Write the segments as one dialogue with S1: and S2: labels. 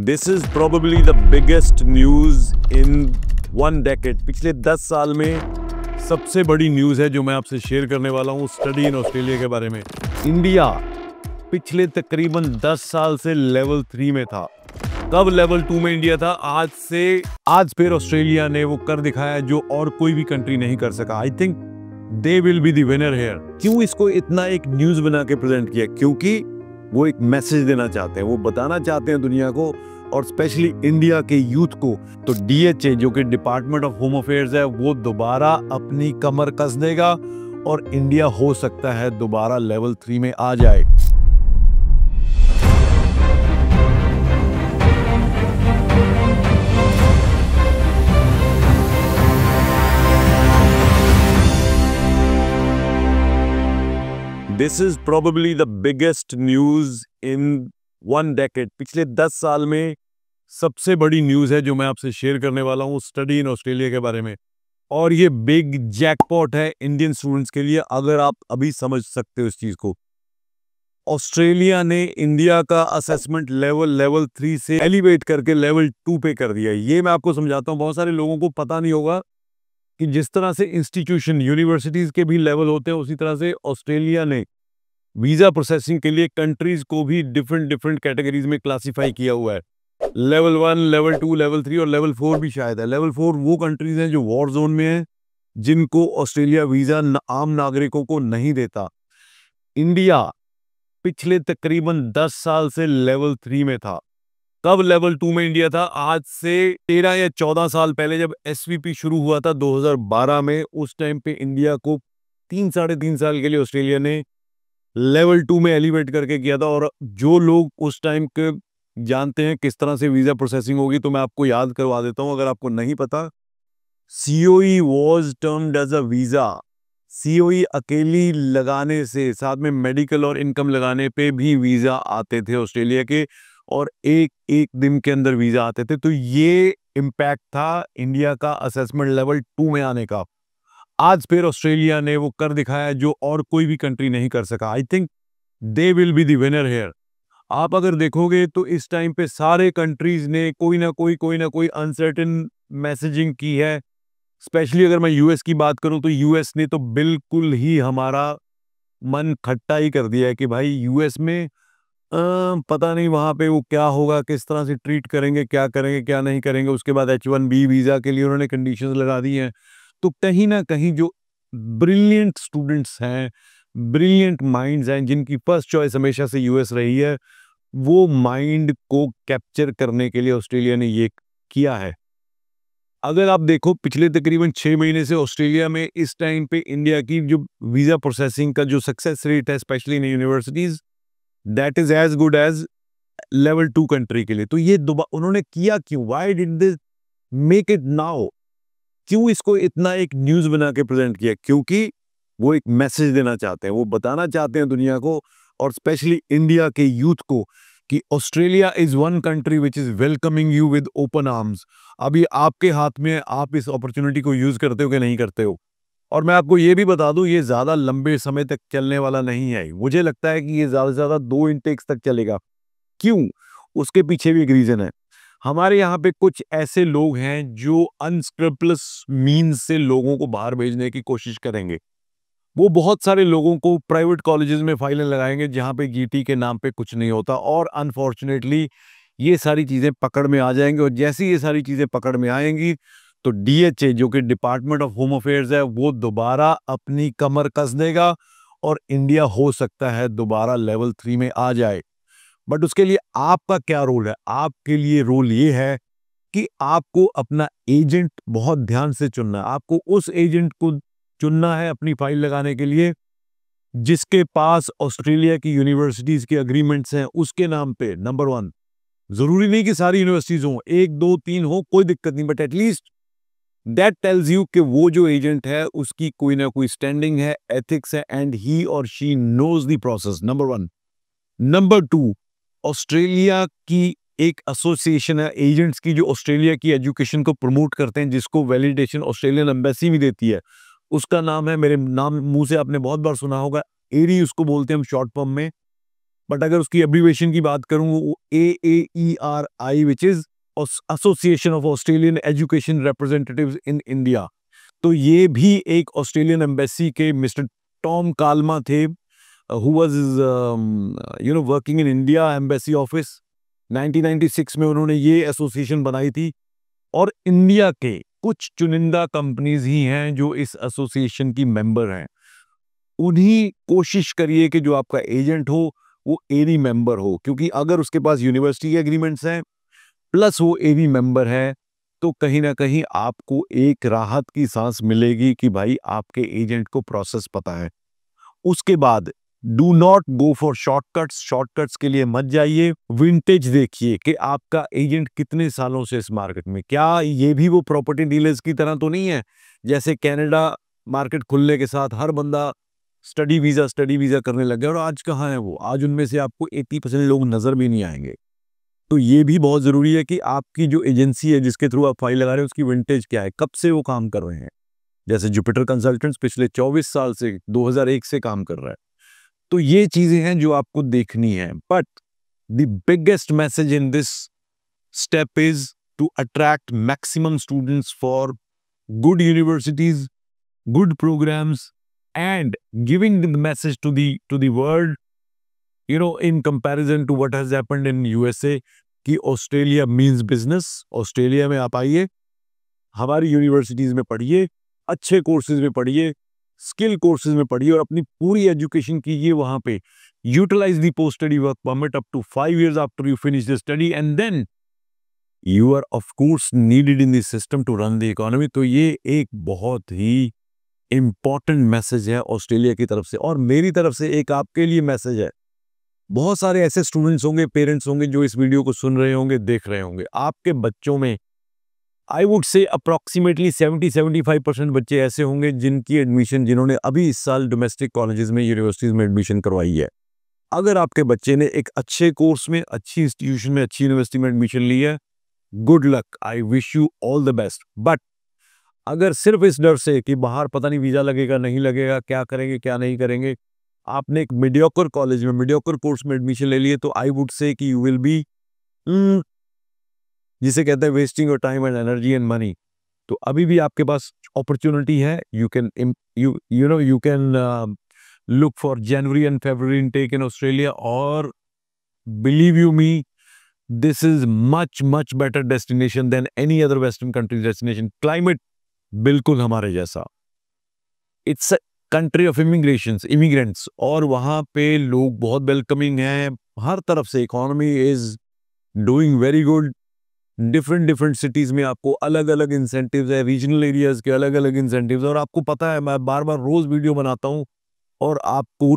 S1: This is probably the biggest news in 1 decade। पिछले 10 साल में सबसे बड़ी न्यूज है जो मैं आपसे शेयर करने वाला हूँ स्टडी इन ऑस्ट्रेलिया के बारे में। इंडिया पिछले तकरीबन 10 साल से लेवल 3 में था। कब लेवल 2 में इंडिया था? आज फिर ऑस्ट्रेलिया ने वो कर दिखाया जो और कोई भी कंट्री नहीं कर सका। I think they will be the winner here. क्यों इसको इतना एक न्यूज बना के प्रेजेंट किया? क्योंकि वो एक मैसेज देना चाहते हैं, वो बताना चाहते हैं दुनिया को और स्पेशली इंडिया के यूथ को। तो DHA जो कि डिपार्टमेंट ऑफ होम अफेयर्स है, वो दोबारा अपनी कमर कस देगा और इंडिया हो सकता है दोबारा लेवल 3 में आ जाए। This is probably the biggest news in 1 decade। पिछले 10 साल में सबसे बड़ी न्यूज है जो मैं आपसे शेयर करने वाला हूँ स्टडी इन ऑस्ट्रेलिया के बारे में। और ये बिग जैकपॉट है इंडियन स्टूडेंट्स के लिए, अगर आप अभी समझ सकते हो इस चीज को। ऑस्ट्रेलिया ने इंडिया का असेसमेंट लेवल 3 से एलिवेट करके लेवल 2 पे कर दिया। ये मैं आपको समझाता हूँ, बहुत सारे लोगों को पता नहीं होगा कि जिस तरह से इंस्टीट्यूशन यूनिवर्सिटीज के भी लेवल होते हैं, उसी तरह से ऑस्ट्रेलिया ने वीजा प्रोसेसिंग के लिए कंट्रीज को भी डिफरेंट कैटेगरीज में क्लासिफाई किया हुआ है। लेवल 1, लेवल 2, लेवल 3 और लेवल 4 भी शायद है। लेवल 4 वो कंट्रीज हैं जो वॉर जोन में हैं, जिनको ऑस्ट्रेलिया वीजा आम नागरिकों को नहीं देता। इंडिया पिछले तकरीबन 10 साल से लेवल 3 में था। कब लेवल 2 में इंडिया था? आज से 13 या 14 साल पहले जब SVP शुरू हुआ था 2012 में, उस टाइम पे इंडिया को 3-3.5 साल के लिए ऑस्ट्रेलिया ने लेवल 2 में एलिवेट करके किया था। और जो लोग उस टाइम के जानते हैं किस तरह से वीजा प्रोसेसिंग होगी, तो मैं आपको याद करवा देता हूं अगर आपको नहीं पता। COE was termed as a visa. COE अकेली लगाने से, साथ में मेडिकल और इनकम लगाने पे भी वीजा आते थे ऑस्ट्रेलिया के, और एक दिन के अंदर वीजा आते थे। तो ये इम्पैक्ट था इंडिया का असेसमेंट लेवल 2 में आने का। आज फिर ऑस्ट्रेलिया ने वो कर दिखाया जो और कोई भी कंट्री नहीं कर सका। I think they will be the winner here. आप अगर देखोगे तो इस टाइम पे सारे कंट्रीज ने कोई ना कोई अनसर्टेन मैसेजिंग की है। स्पेशली अगर मैं यूएस की बात करूं तो यूएस ने तो बिल्कुल ही हमारा मन खट्टा ही कर दिया है कि भाई यूएस में पता नहीं वहां पे वो क्या होगा, किस तरह से ट्रीट करेंगे, क्या करेंगे क्या नहीं करेंगे। उसके बाद H1B वीजा के लिए उन्होंने कंडीशंस लगा दी हैं। तो कहीं ना कहीं जो ब्रिलियंट स्टूडेंट्स हैं, ब्रिलियंट माइंड्स हैं, जिनकी फर्स्ट चॉइस हमेशा से यूएस रही है, वो माइंड को कैप्चर करने के लिए ऑस्ट्रेलिया ने ये किया है। अगर आप देखो पिछले तकरीबन 6 महीने से ऑस्ट्रेलिया में इस टाइम पे इंडिया की जो वीजा प्रोसेसिंग का जो सक्सेस रेट है, specially in universities, that is as good as level 2 country के लिए। तो ये उन्होंने किया क्यों? Why did they make it now? क्यों इसको इतना एक न्यूज बना के प्रेजेंट किया? क्योंकि वो एक मैसेज देना चाहते हैं, वो बताना चाहते हैं दुनिया को और स्पेशली इंडिया के यूथ को कि Australia is one country which is welcoming you with open arms. अभी आपके हाथ में, आप इस अपॉर्चुनिटी को यूज करते हो कि नहीं करते हो। और मैं आपको ये भी बता दूं, ये ज्यादा लंबे समय तक चलने वाला नहीं है। मुझे लगता है कि ये ज्यादा से ज्यादा 2 इंटेक्स तक चलेगा। क्यों? उसके पीछे भी एक रीजन है। हमारे यहाँ पे कुछ ऐसे लोग हैं जो अनस्क्रैपलस मीन्स से लोगों को बाहर भेजने की कोशिश करेंगे। वो बहुत सारे लोगों को प्राइवेट कॉलेजेस में फाइलें लगाएंगे जहाँ पे GT के नाम पे कुछ नहीं होता, और अनफॉर्चुनेटली ये सारी चीज़ें पकड़ में आ जाएंगी। और जैसे ये सारी चीज़ें पकड़ में आएंगी तो DHA जो कि डिपार्टमेंट ऑफ होम अफेयर्स है, वो दोबारा अपनी कमर कस देगा और इंडिया हो सकता है दोबारा लेवल 3 में आ जाए। बट उसके लिए आपका क्या रोल है? आपके लिए रोल ये है कि आपको अपना एजेंट बहुत ध्यान से चुनना है। आपको उस एजेंट को चुनना है अपनी फाइल लगाने के लिए जिसके पास ऑस्ट्रेलिया की यूनिवर्सिटीज के अग्रीमेंट्स हैं उसके नाम पे। नंबर 1, जरूरी नहीं कि सारी यूनिवर्सिटीज हो, 1, 2, 3 हो, कोई दिक्कत नहीं, but at least that tells you कि वो जो एजेंट है उसकी कोई ना कोई स्टैंडिंग है, एथिक्स है, and he or she knows the process. Number 1। Number 2, Australia की एक एसोसिएशन है एजेंट्स की जो ऑस्ट्रेलिया की एजुकेशन को प्रमोट करते हैं, जिसको वैलिडेशन ऑस्ट्रेलियन एम्बेसी भी देती है। उसका नाम है, मेरे नाम मुंह से आपने बहुत बार सुना होगा, ARI उसको बोलते हैं हम शॉर्ट फॉर्म में, बट अगर उसकी एब्रीवेशन की बात करूं वो AAERI, which is association of Australian education representatives in India. तो ये भी एक ऑस्ट्रेलियन एम्बेसी के मिस्टर टॉम काल्मा थे, who was working in India embassy office. 1996 में उन्होंने ये एसोसिएशन बनाई थी, और इंडिया के कुछ चुनिंदा कंपनीज ही हैं जो इस एसोसिएशन की मेंबर हैं। उन्हीं कोशिश करिए कि जो आपका एजेंट हो वो एरी मेंबर हो, क्योंकि अगर उसके पास यूनिवर्सिटी एग्रीमेंट्स हैं प्लस वो एरी मेंबर है, तो कहीं ना कहीं आपको एक राहत की सांस मिलेगी कि भाई आपके एजेंट को प्रोसेस पता है। उसके बाद do not go for shortcuts. Shortcuts के लिए मत जाइए। विंटेज देखिए कि आपका एजेंट कितने सालों से इस मार्केट में, क्या ये भी वो प्रॉपर्टी डीलर्स की तरह तो नहीं है जैसे कनाडा मार्केट खुलने के साथ हर बंदा स्टडी वीजा करने लग गया, और आज कहाँ है वो? आज उनमें से आपको 80% लोग नजर भी नहीं आएंगे। तो ये भी बहुत जरूरी है कि आपकी जो एजेंसी है जिसके थ्रू आप फाइल लगा रहे हैं उसकी विंटेज क्या है, कब से वो काम कर रहे हैं। जैसे जुपिटर कंसल्टेंट्स पिछले 24 साल से 2001 से काम कर रहा है। तो ये चीजें हैं जो आपको देखनी है। But the biggest message in this step is to attract maximum students for good universities, good programs, and giving the message to the world, in comparison to what has happened in USA, कि Australia means business. Australia में आप आइए, हमारी universities में पढ़िए, अच्छे courses में पढ़िए, स्किल कोर्सेज में पढ़िए, और अपनी पूरी एजुकेशन कीजिए वहां पे। Utilise the post study work permit up to 5 years after you finish the study, and then you are of course needed in the system to run the economy. तो ये एक बहुत ही इंपॉर्टेंट मैसेज है Australia की तरफ से, और मेरी तरफ से एक आपके लिए मैसेज है। बहुत सारे ऐसे स्टूडेंट्स होंगे, पेरेंट्स होंगे जो इस वीडियो को सुन रहे होंगे, देख रहे होंगे। आपके बच्चों में आई वुड से अप्रॉक्सीमेटली 70-75% बच्चे ऐसे होंगे जिनकी एडमिशन, जिन्होंने अभी इस साल डोमेस्टिक कॉलेजेस में, यूनिवर्सिटीज में एडमिशन करवाई है। अगर आपके बच्चे ने एक अच्छे कोर्स में, अच्छी इंस्टीट्यूशन में, अच्छी यूनिवर्सिटी में एडमिशन ली है, good luck, I wish you all the best. But अगर सिर्फ इस डर से कि बाहर पता नहीं वीजा लगेगा नहीं लगेगा, क्या करेंगे क्या नहीं करेंगे, आपने एक मीडियोकर कॉलेज में, मीडियोकर कोर्स में एडमिशन ले लिए, तो आई वुड से कि यू विल बी, जिसे कहते हैं wasting your time and energy and money. तो अभी भी आपके पास अपॉर्चुनिटी है। You can look for January and February intake in Australia, और believe you me, this is much much better destination than any other western country destination. Climate बिल्कुल हमारे जैसा, इट्स कंट्री ऑफ इमिग्रेंट्स, और वहां पे लोग बहुत वेलकमिंग हैं हर तरफ से। Economy is doing very good. Different cities में आपको अलग अलग इंसेंटिव्स है, रीजनल एरियाज के अलग अलग इंसेंटिव्स, और आपको पता है मैं बार बार रोज वीडियो बनाता हूं और आपको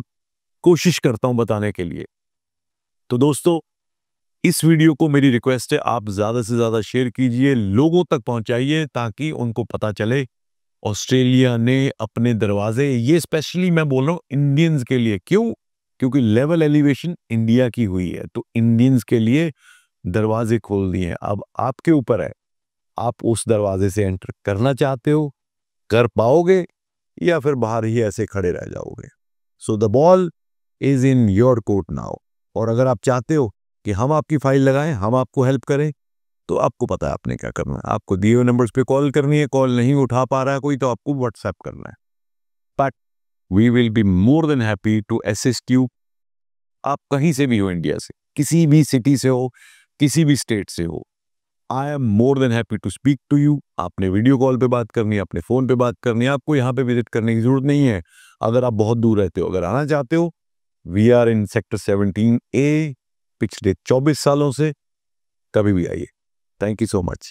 S1: कोशिश करता हूं बताने के लिए। तो दोस्तों, इस वीडियो को मेरी रिक्वेस्ट है आप ज्यादा से ज्यादा शेयर कीजिए, लोगों तक पहुंचाइए, ताकि उनको पता चले ऑस्ट्रेलिया ने अपने दरवाजे, ये स्पेशली मैं बोल रहा हूं इंडियंस के लिए। क्यों? क्योंकि लेवल एलिवेशन इंडिया की हुई है, तो इंडियंस के लिए दरवाजे खोल दिए हैं। अब आपके ऊपर है, आप उस दरवाजे से एंटर करना चाहते हो, कर पाओगे, या फिर बाहर ही ऐसे खड़े रह जाओगे। So the ball is in your court now. और अगर आप चाहते हो कि हम आपकी फाइल लगाएं, हम आपको हेल्प करें, तो आपको पता है आपने क्या करना है। आपको दिए हुए नंबर्स पे कॉल करनी है, कॉल नहीं उठा पा रहा है कोई, तो आपको व्हाट्सएप करना है। But we will be more than happy to assist you. आप कहीं से भी हो, इंडिया से, किसी भी सिटी से हो, किसी भी स्टेट से हो, I am more than happy to speak to you. आपने वीडियो कॉल पे बात करनी है, अपने फोन पे बात करनी है, आपको यहाँ पे विजिट करने की जरूरत नहीं है। अगर आप बहुत दूर रहते हो, अगर आना चाहते हो, we are in sector 17A पिछले 24 सालों से। कभी भी आइए। Thank you so much.